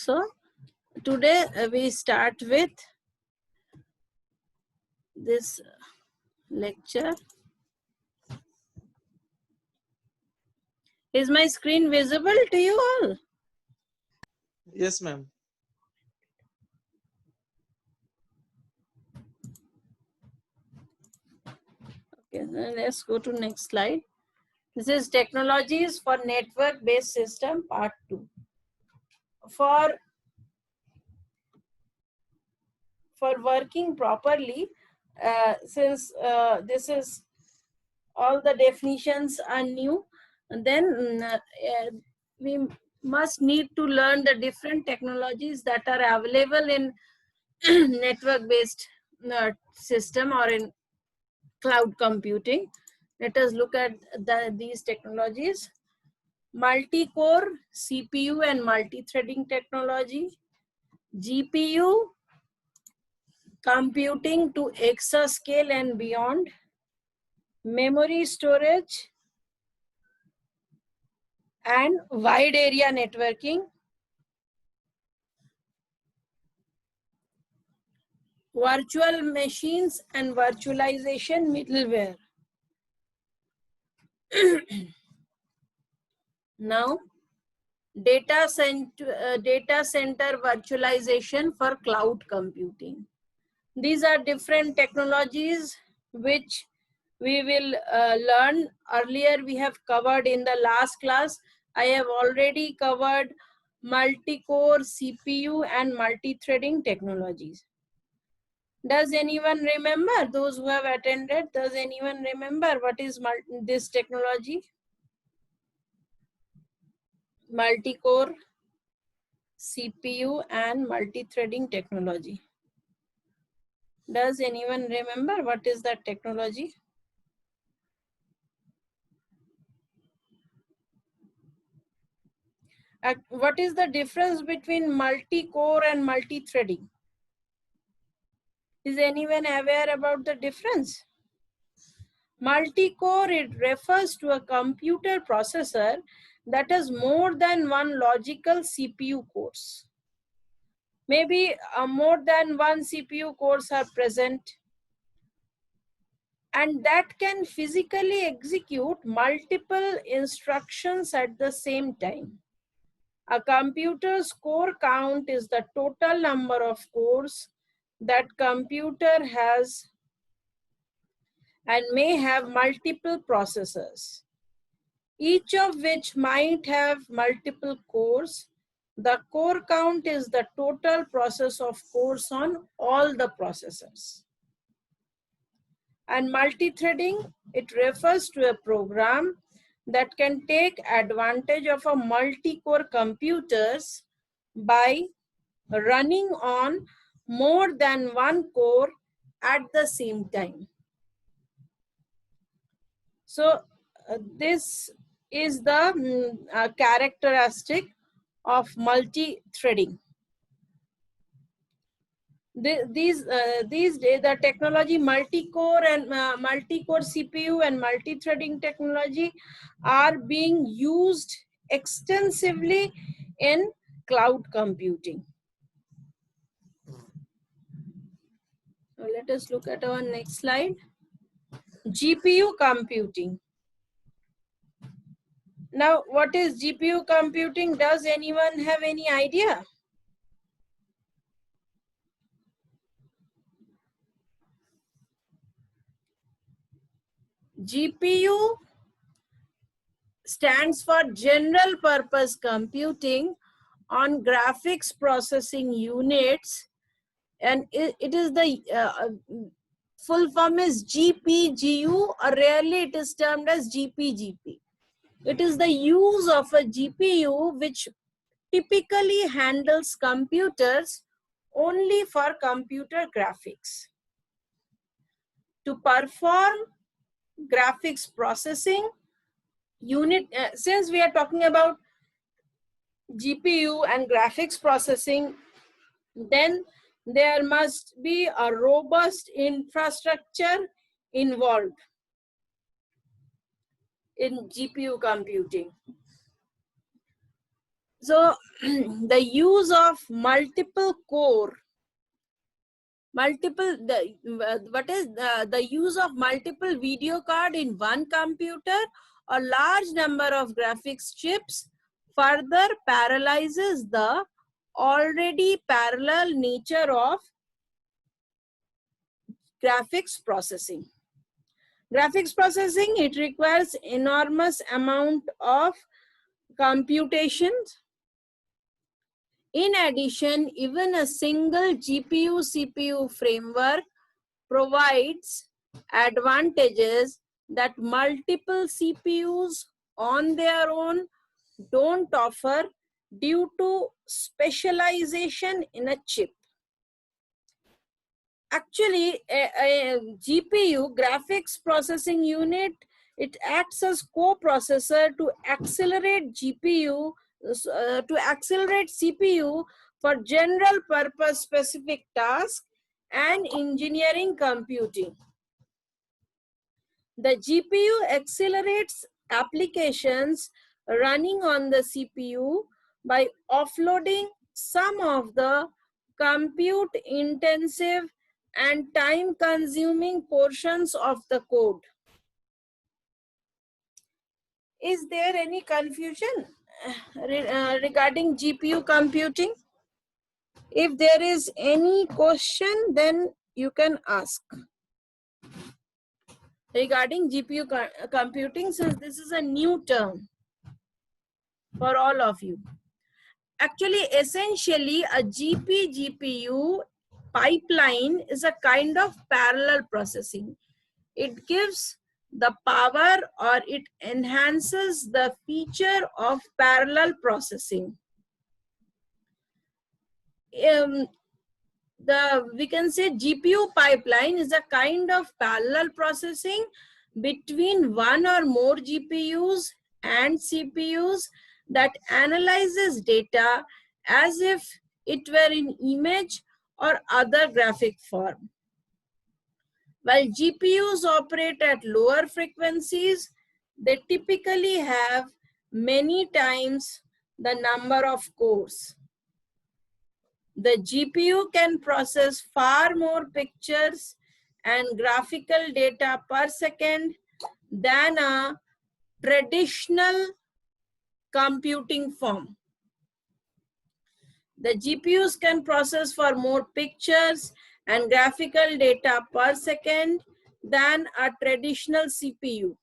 So today we start with this lecture. Is my screen visible to you all? Yes, ma'am. Okay, then let's go to next slide. This is technologies for network-based system part 2. For working properly, since this is all the definitions are new, and then we must need to learn the different technologies that are available in network-based system or in cloud computing. Let us look at these technologies. Multi-core CPU and multi-threading technology, GPU, computing to exascale and beyond, memory storage, and wide area networking, virtual machines and virtualization middleware. Now, data center virtualization for cloud computing. These are different technologies which we will learn. Earlier we have covered in the last class. I have already covered multi-core CPU and multi-threading technologies. Does anyone remember, those who have attended, does anyone remember what is this technology? Multi-core CPU and multi-threading technology. Does anyone remember what is that technology? What is the difference between multi-core and multi-threading? Is anyone aware about the difference? Multi-core, it refers to a computer processor that has more than one logical CPU cores. Maybe more than one CPU cores are present, and that can physically execute multiple instructions at the same time. A computer's core count is the total number of cores that computer has and may have multiple processors, each of which might have multiple cores. The core count is the total process of cores on all the processors. And multi-threading, it refers to a program that can take advantage of a multi-core computers by running on more than one core at the same time. So this is the characteristic of multi-threading. These days, the technology multi-core and multi-core CPU and multi-threading technology are being used extensively in cloud computing. Now let us look at our next slide. GPU computing. Now, what is GPU computing? Does anyone have any idea? GPU stands for General Purpose Computing on Graphics Processing Units, and it is the full form is GPGU, or rarely it is termed as GPGP. It is the use of a GPU which typically handles computers only for computer graphics. To perform graphics processing unit, since we are talking about GPU and graphics processing, then there must be a robust infrastructure involved in GPU computing. So the use of multiple core, the use of multiple video card in one computer or large number of graphics chips further paralyzes the already parallel nature of graphics processing. Graphics processing, it requires enormous amount of computations. In addition, even a single GPU-CPU framework provides advantages that multiple CPUs on their own don't offer due to specialization in a chip. Actually, a GPU, graphics processing unit, it acts as co-processor to accelerate GPU, to accelerate CPU for general purpose specific tasks and engineering computing. The GPU accelerates applications running on the CPU by offloading some of the compute intensive and time consuming portions of the code. Is there any confusion regarding GPU computing? If there is any question, then you can ask regarding GPU computing, since this is a new term for all of you. Actually, essentially, a GPU pipeline is a kind of parallel processing. It gives the power or it enhances the feature of parallel processing. We can say GPU pipeline is a kind of parallel processing between one or more GPUs and CPUs that analyzes data as if it were in image or other graphic form. While GPUs operate at lower frequencies, they typically have many times the number of cores. The GPU can process far more pictures and graphical data per second than a traditional computing form. The GPUs can process for more pictures and graphical data per second than a traditional CPU.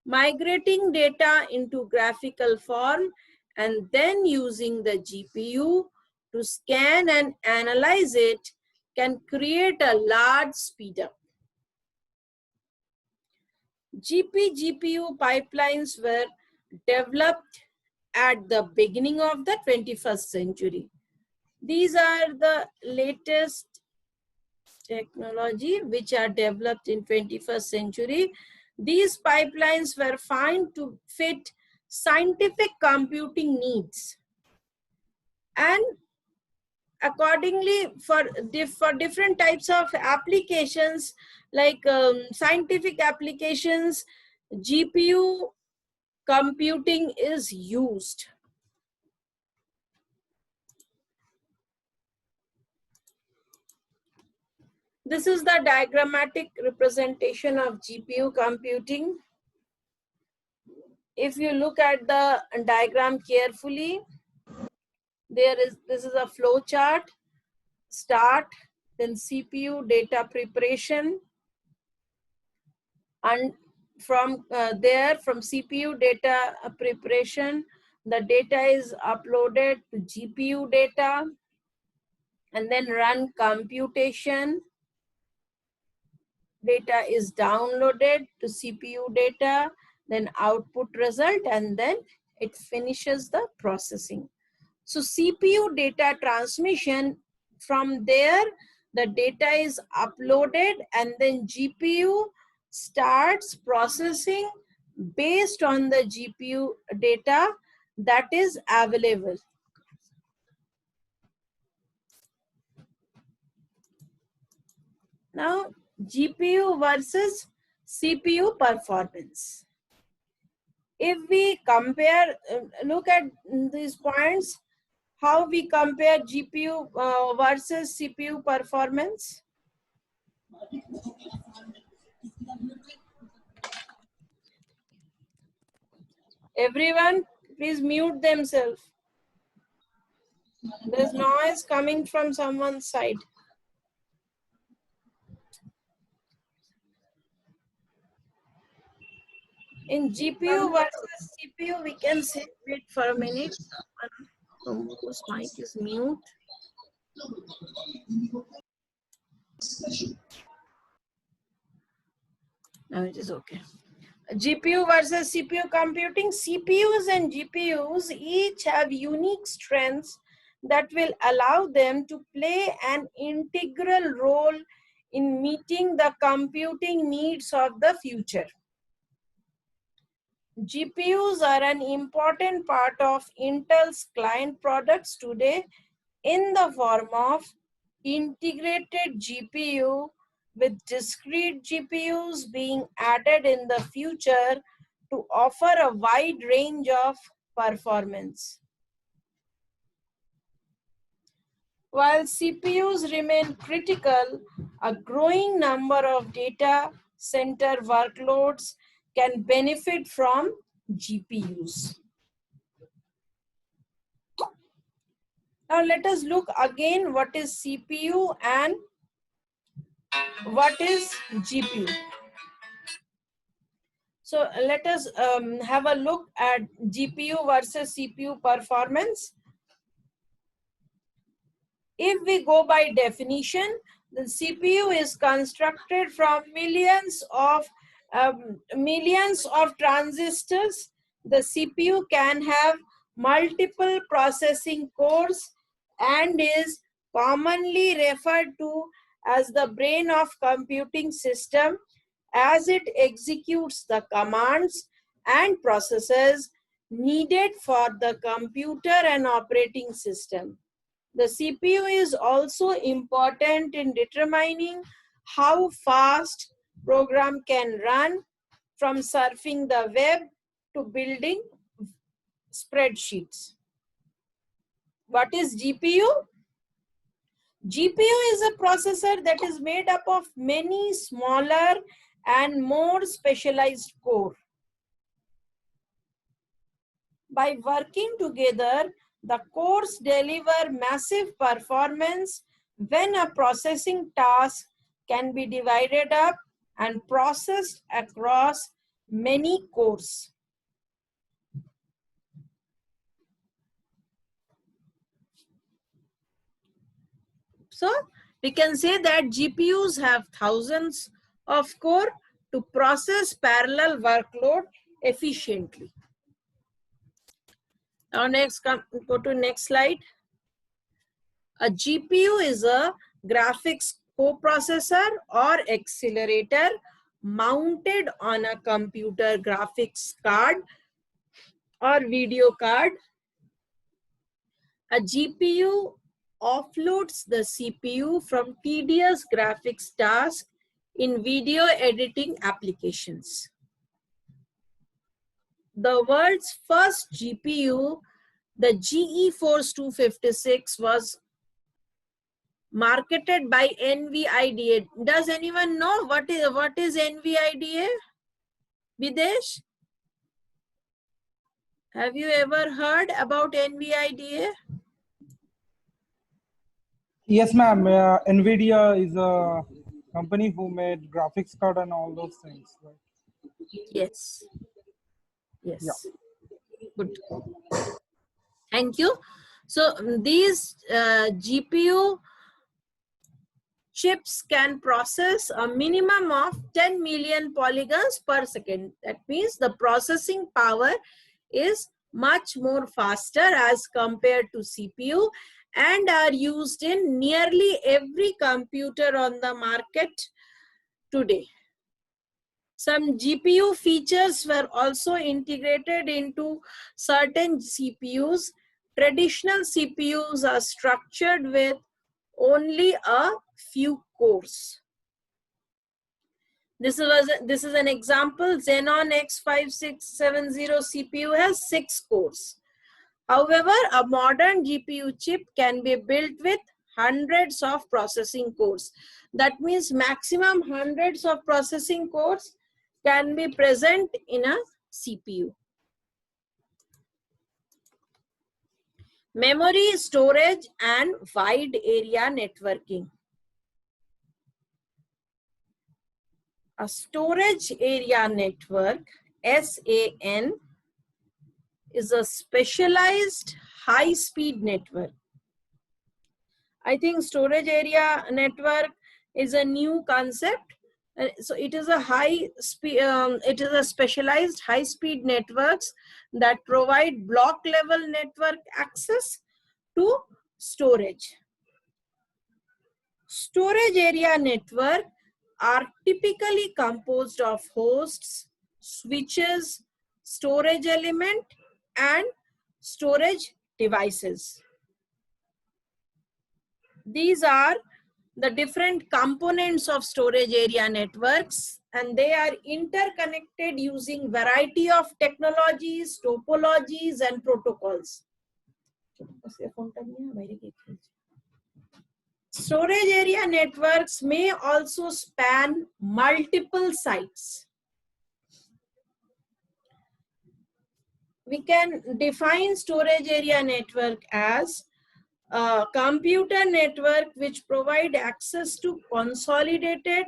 Migrating data into graphical form and then using the GPU to scan and analyze it can create a large speedup. GPU pipelines were developed at the beginning of the 21st century. These are the latest technology which are developed in 21st century. These pipelines were found to fit scientific computing needs. And accordingly, for different types of applications, like scientific applications, GPU computing is used. This is the diagrammatic representation of GPU computing. If you look at the diagram carefully, this is a flow chart. Start, then CPU data preparation, and from from CPU data preparation, the data is uploaded to GPU data and then run computation. Data is downloaded to CPU data, then output result, and then it finishes the processing. So CPU data transmission, from there the data is uploaded and then GPU starts processing based on the GPU data that is available. Now, GPU versus CPU performance. If we compare, look at these points, how we compare GPU versus CPU performance. Everyone, please mute themselves. There's noise coming from someone's side. In GPU versus CPU, we can say, wait for a minute. Whose mic is mute? No, it is okay. GPU versus CPU computing. CPUs and GPUs each have unique strengths that will allow them to play an integral role in meeting the computing needs of the future. GPUs are an important part of Intel's client products today in the form of integrated GPU, with discrete GPUs being added in the future to offer a wide range of performance. While CPUs remain critical, a growing number of data center workloads can benefit from GPUs. Now let us look again what is CPU and what is GPU. So let us have a look at GPU versus CPU performance. If we go by definition, the CPU is constructed from millions of transistors. The CPU can have multiple processing cores and is commonly referred to as the brain of computing system, as it executes the commands and processes needed for the computer and operating system. The CPU is also important in determining how fast program can run, from surfing the web to building spreadsheets. What is GPU? GPU is a processor that is made up of many smaller and more specialized cores. By working together, the cores deliver massive performance when a processing task can be divided up and processed across many cores. So we can say that GPUs have thousands of cores to process parallel workload efficiently. Now next, go to next slide. A GPU is a graphics coprocessor or accelerator mounted on a computer graphics card or video card. A GPU offloads the CPU from tedious graphics tasks in video editing applications. The world's first GPU, the GeForce 256, was marketed by NVIDIA. Does anyone know what is NVIDIA? Videsh? Have you ever heard about NVIDIA? Yes, ma'am. NVIDIA is a company who made graphics card and all those things. Right? Yes. Yes. Yeah. Good. Thank you. So these GPU chips can process a minimum of 10 million polygons per second. That means the processing power is much more faster as compared to CPU and are used in nearly every computer on the market today. Some GPU features were also integrated into certain CPUs. Traditional CPUs are structured with only a few cores. This is an example. Xenon X5670 CPU has 6 cores. However, a modern GPU chip can be built with hundreds of processing cores. That means maximum hundreds of processing cores can be present in a CPU. Memory, storage, and wide area networking. A storage area network, SAN, is a specialized high-speed network. I think storage area network is a new concept. So it is a it is a specialized high-speed networks that provide block-level network access to storage. Storage area network are typically composed of hosts, switches, storage element, and storage devices. These are the different components of storage area networks, and they are interconnected using variety of technologies, topologies, and protocols. Storage area networks may also span multiple sites. We can define storage area network as a computer network which provide access to consolidated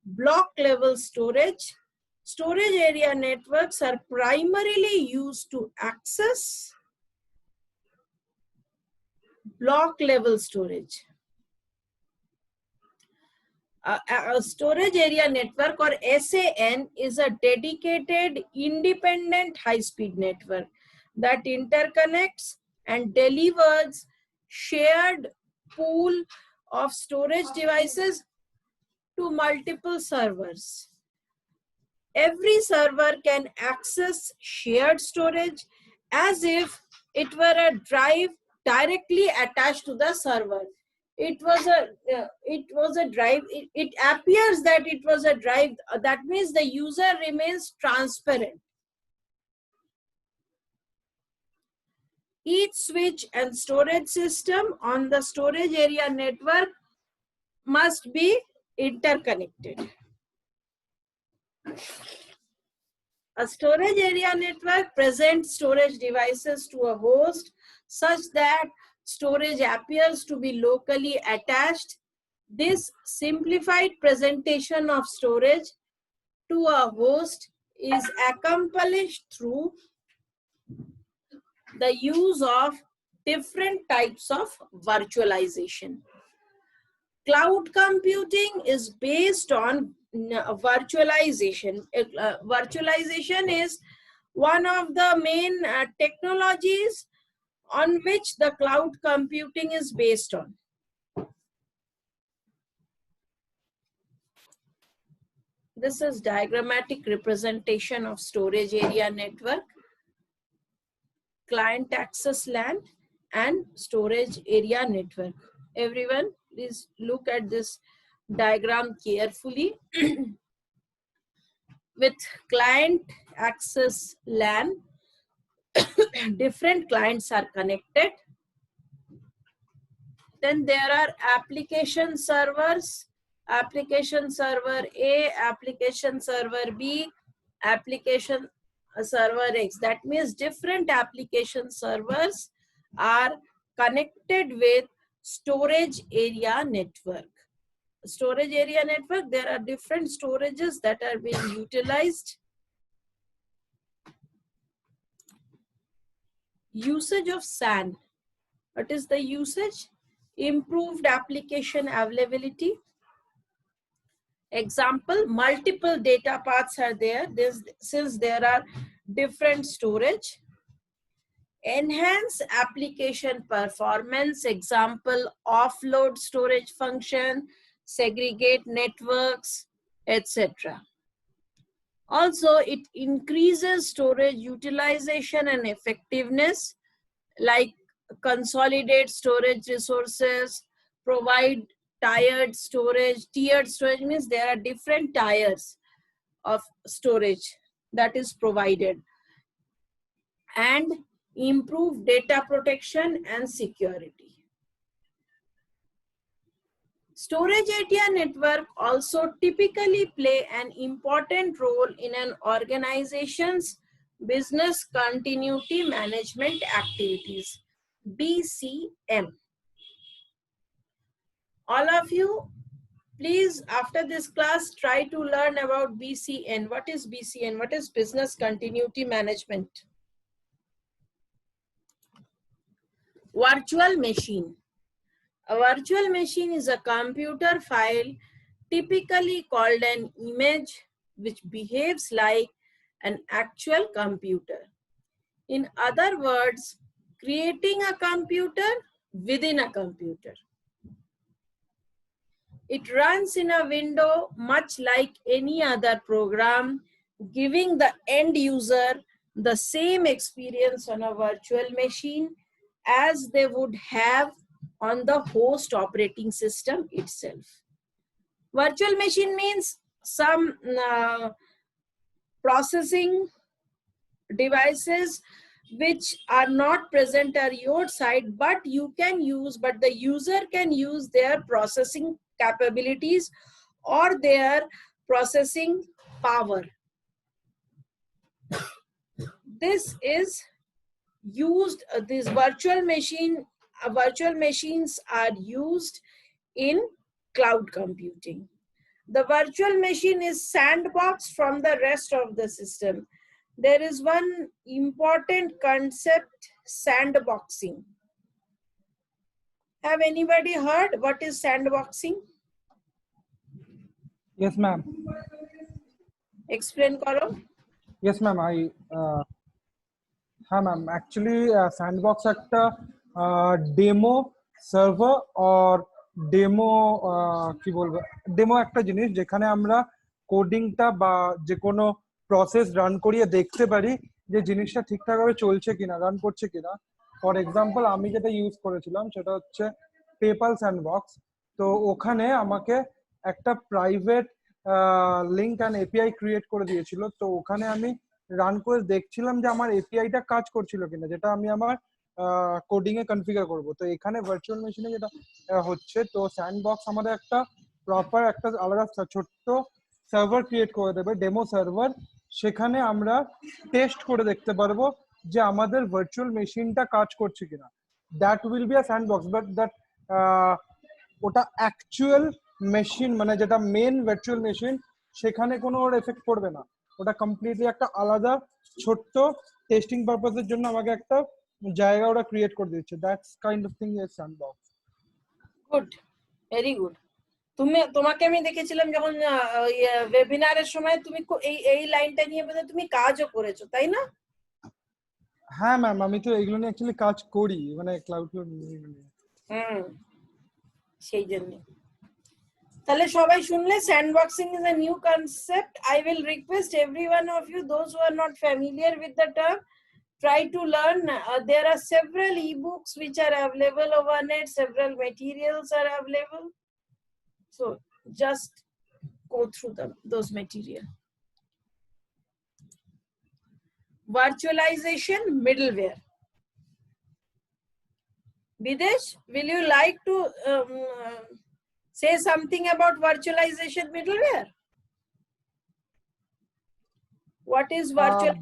block level storage. Storage area networks are primarily used to access block level storage. A storage area network, or SAN, is a dedicated independent high-speed network that interconnects and delivers shared pool of storage devices to multiple servers. Every server can access shared storage as if it were a drive directly attached to the server. It was a drive. It appears that it was a drive. That means the user remains transparent. Each switch and storage system on the storage area network must be interconnected. A storage area network presents storage devices to a host such that storage appears to be locally attached. This simplified presentation of storage to a host is accomplished through the use of different types of virtualization. Cloud computing is based on virtualization. Virtualization is one of the main technologies on which the cloud computing is based on. This is diagrammatic representation of storage area network, client access LAN, and storage area network. Everyone, please look at this diagram carefully. With client access LAN, different clients are connected. Then there are application servers, application server A, application server B, application server X. That means different application servers are connected with storage area network. Storage area network, there are different storages that are being utilized. Usage of SAN. What is the usage? Improved application availability. Example, multiple data paths are there. Since there are different storage. Enhance application performance. Example, offload storage function, segregate networks, etc. Also, it increases storage utilization and effectiveness, like consolidate storage resources, provide tiered storage. Tiered storage means there are different tiers. of storage that is provided and improve data protection and security. Storage area network also typically play an important role in an organization's business continuity management activities, BCM. All of you, please, after this class, try to learn about BCN. What is BCN? What is business continuity management? Virtual machine. A virtual machine is a computer file typically called an image which behaves like an actual computer. In other words, creating a computer within a computer. It runs in a window much like any other program, giving the end user the same experience on a virtual machine as they would have on the host operating system itself. Virtual machine means some processing devices which are not present at your side, but the user can use their processing capabilities or their processing power. This is used, these virtual machines are used in cloud computing. The virtual machine is sandboxed from the rest of the system. There is one important concept, sandboxing. Have anybody heard what is sandboxing? Yes, ma'am. Explain karo. Yes, ma'am. হ্যাঁ ma'am actually sandbox একটা demo server আর demo কি বলবো demo একটা জিনিস যেখানে আমরা কোডিংটা বা যে কোনো প্রসেস রান করিয়ে দেখতে পারি যে জিনিসটা ঠিকঠাকভাবে চলছে কিনা, রান করছে কিনা। ফর এক্সাম্পল আমি যেটা ইউজ করেছিলাম সেটা হচ্ছে পেপাল স্যান্ডবক্স। তো ওখানে আমাকে একটা private link and API create করে দিয়েছিল। তো ওখানে আমি রান করে দেখছিলাম যে আমার এপিআইটা কাজ করছিল কিনা, যেটা আমি আমার কোডিং এ কনফিগার করব। তো এখানে ভার্চুয়াল মেশিনে যেটা হচ্ছে, তো স্যান্ডবক্স আমাদের একটা প্রপার একটা আলাদা ছোট্ট সার্ভার ক্রিয়েট করে দেবে, ডেমো সার্ভার। সেখানে আমরা টেস্ট করে দেখতে পারবো যে আমাদের ভার্চুয়াল মেশিনটা কাজ করছে কিনা। That will be a sandbox, but that ওটা অ্যাকচুয়াল মেশিন মানে যেটা মেন ভার্চুয়াল মেশিন সেখানে কোনো ওর এফেক্ট পড়বে না। ওটা কমপ্লিটলি একটা আলাদা ছোট্ট টেস্টিং পারপাসের জন্য আমাকে একটা জায়গা ওরা ক্রিয়েট করে দিচ্ছে। That's kind of thing is sandbox. Good, very good. তোমাকে আমি দেখেছিলাম যখন ওয়েবিনারের সময় তুমি এই লাইনটা নিয়ে বোধহয় তুমি কাজও করেছো, তাই না? হ্যাঁ ম্যাম, আমি তো এগুলো নিয়ে অ্যাকচুয়ালি কাজ করি, মানে ক্লাউড নিয়ে। সেই জন্য তাহলে সবাই শুনলে sandboxing is a new concept. I will request every one of you, those who are not familiar with the term, try to learn. There are several ebooks which are available over net, several materials are available. So just go through those material. Virtualization middleware. Videsh, will you like to say something about virtualization middleware? What is virtual?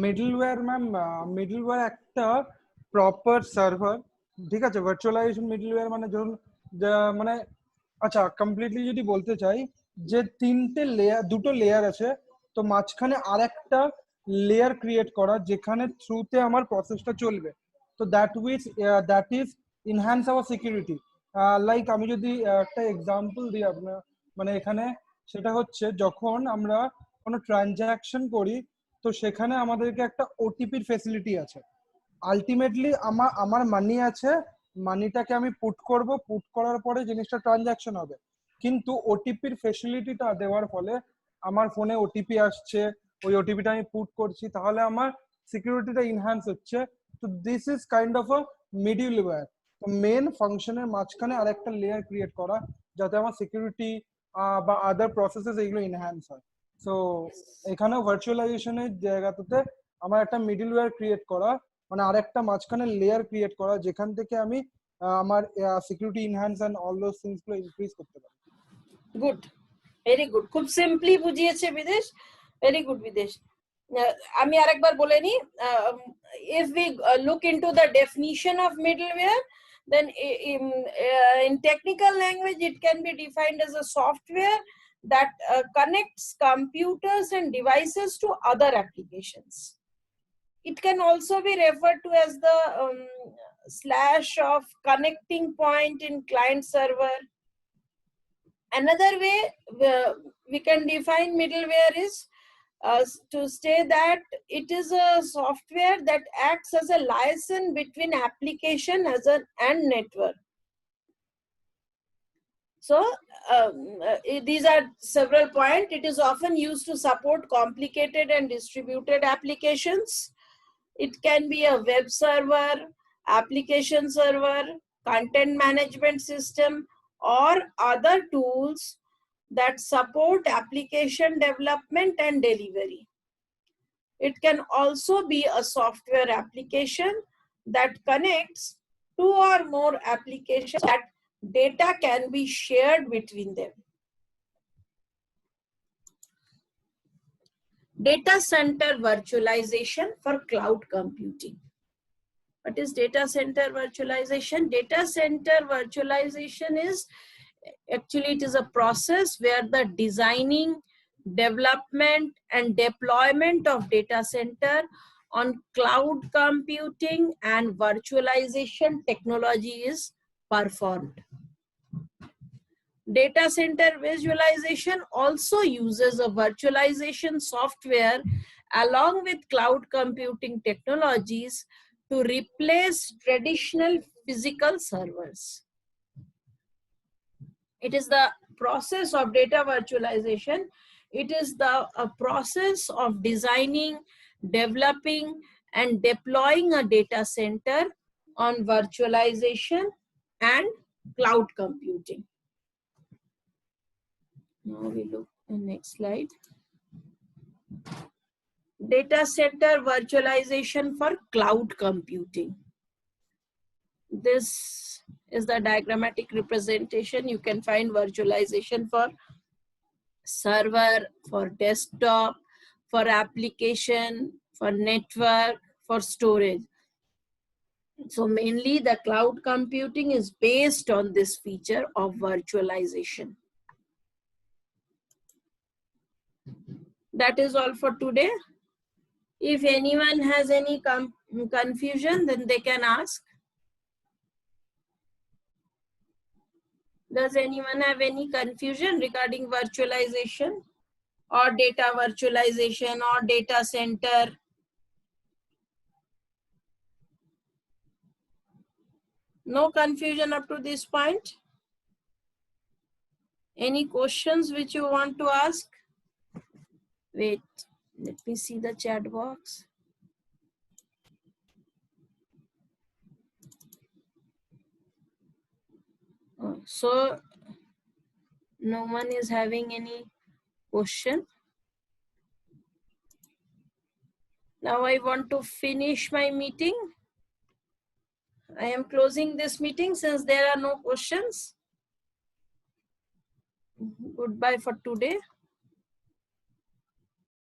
Middleware ma'am, middleware একটা proper server, ঠিক আছে। Virtualisation middleware মানে ধরুন মানে আচ্ছা completely যদি বলতে চাই যে দুটো লেয়ার আছে, তো মাঝখানে আরেকটা লেয়ার ক্রিয়েট করা যেখানে থ্রুতে আমার প্রসেসটা চলবে। তো that is enhance our security. Like আমি যদি একটা এক্সাম্পল দিই আপনার, মানে এখানে সেটা হচ্ছে যখন আমরা কোনো ট্রানজাকশন করি তো সেখানে আমাদেরকে একটা ওটিপির ফেসিলিটি আছে। আলটিমেটলি আমার মানি আছে, মানিটাকে আমি পুট করব, পুট করার পরে জিনিসটা ট্রানজাকশন হবে। কিন্তু ওটিপির ফেসিলিটিটা দেওয়ার ফলে আমার ফোনে ওটিপি আসছে, ওই ওটিপিটা আমি পুট করছি, তাহলে আমার সিকিউরিটিটা ইনহ্যান্স হচ্ছে। তো this is kind of a middleware. তো মেন ফাংশনের মাঝখানে আরেকটা লেয়ার ক্রিয়েট করা যাতে আমার সিকিউরিটি বা আদার প্রসেসেস এগুলো এনহ্যান্স হয়। সো এখানে ভার্চুয়ালাইজেশনের জায়গাটাতে আমার একটা মিডলওয়্যার ক্রিয়েট করা, মানে আরেকটা মাঝখানে লেয়ার ক্রিয়েট করা যেখান থেকে আমি আমার security enhance and all those things গুলো ইনক্রিজ করতে পারি। গুড, ভেরি গুড, খুব সিম্পলি বুঝিয়েছে বিদেশ, ভেরি গুড বিদেশ। আমি আরেকবার বলে নি, if we look into the definition of middleware, then in technical language it can be defined as a software that connects computers and devices to other applications. It can also be referred to as the slash of connecting point in client server. Another way we can define middleware is to say that it is a software that acts as a liaison between application and network. So these are several points. It is often used to support complicated and distributed applications. It can be a web server, application server, content management system, or other tools that support application development and delivery. It can also be a software application that connects two or more applications that data can be shared between them. Data center virtualization for cloud computing. What is data center virtualization? Data center virtualization is actually, it is a process where the designing, development and deployment of data center on cloud computing and virtualization technology is performed. Data center visualization also uses a virtualization software along with cloud computing technologies to replace traditional physical servers. It is the process of data virtualization. It is the process of designing, developing, and deploying a data center on virtualization and cloud computing. Now we look at the next slide. Data center virtualization for cloud computing. This is the diagrammatic representation. You can find virtualization for server, for desktop, for application, for network, for storage. So mainly the cloud computing is based on this feature of virtualization. That is all for today. If anyone has any confusion, then they can ask. Does anyone have any confusion regarding virtualization or data virtualization or data center? No confusion up to this point? Any questions which you want to ask? Wait, let me see the chat box. So no one is having any question. Now I want to finish my meeting. I am closing this meeting since there are no questions. Goodbye for today.